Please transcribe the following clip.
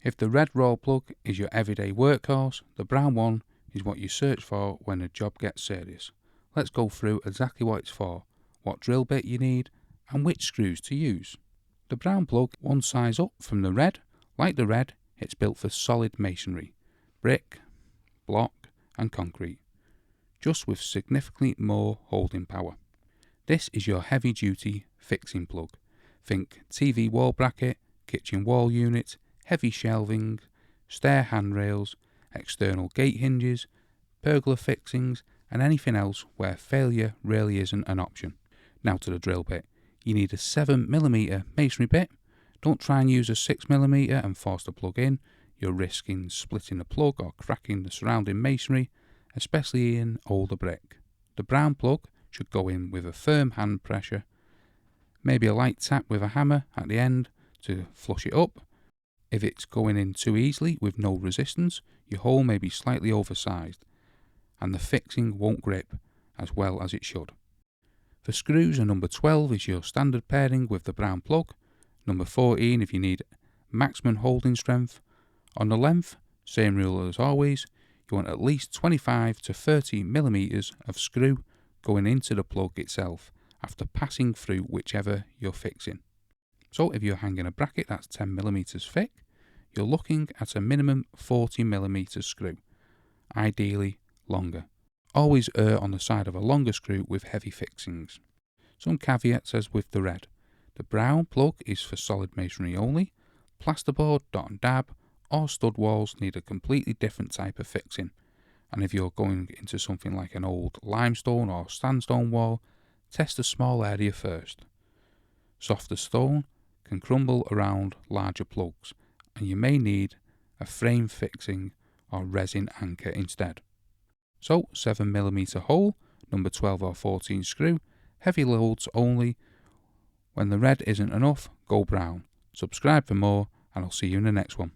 If the red Rawl plug is your everyday workhorse, the brown one is what you search for when a job gets serious. Let's go through exactly what it's for, what drill bit you need, and which screws to use. The brown plug, one size up from the red. Like the red, it's built for solid masonry, brick, block and concrete, just with significantly more holding power. This is your heavy duty fixing plug. Think TV wall bracket, kitchen wall unit, heavy shelving, stair handrails, external gate hinges, pergola fixings and anything else where failure really isn't an option. Now to the drill bit. You need a 7mm masonry bit. Don't try and use a 6mm and force the plug in. You're risking splitting the plug or cracking the surrounding masonry, especially in older brick. The brown plug should go in with a firm hand pressure, maybe a light tap with a hammer at the end to flush it up. If it's going in too easily with no resistance, your hole may be slightly oversized and the fixing won't grip as well as it should. For screws, a number 12 is your standard pairing with the brown plug, number 14 if you need maximum holding strength. On the length, same rule as always, you want at least 25 to 30mm of screw going into the plug itself after passing through whichever you're fixing. So if you're hanging a bracket that's 10mm thick, you're looking at a minimum 40mm screw, ideally longer. Always err on the side of a longer screw with heavy fixings. Some caveats as with the red. The brown plug is for solid masonry only. Plasterboard, dot and dab, or stud walls need a completely different type of fixing. And if you're going into something like an old limestone or sandstone wall, test a small area first. Softer stone can crumble around larger plugs, and you may need a frame fixing or resin anchor instead. So 7mm hole, number 12 or 14 screw, heavy loads only. When the red isn't enough, go brown. Subscribe for more and I'll see you in the next one.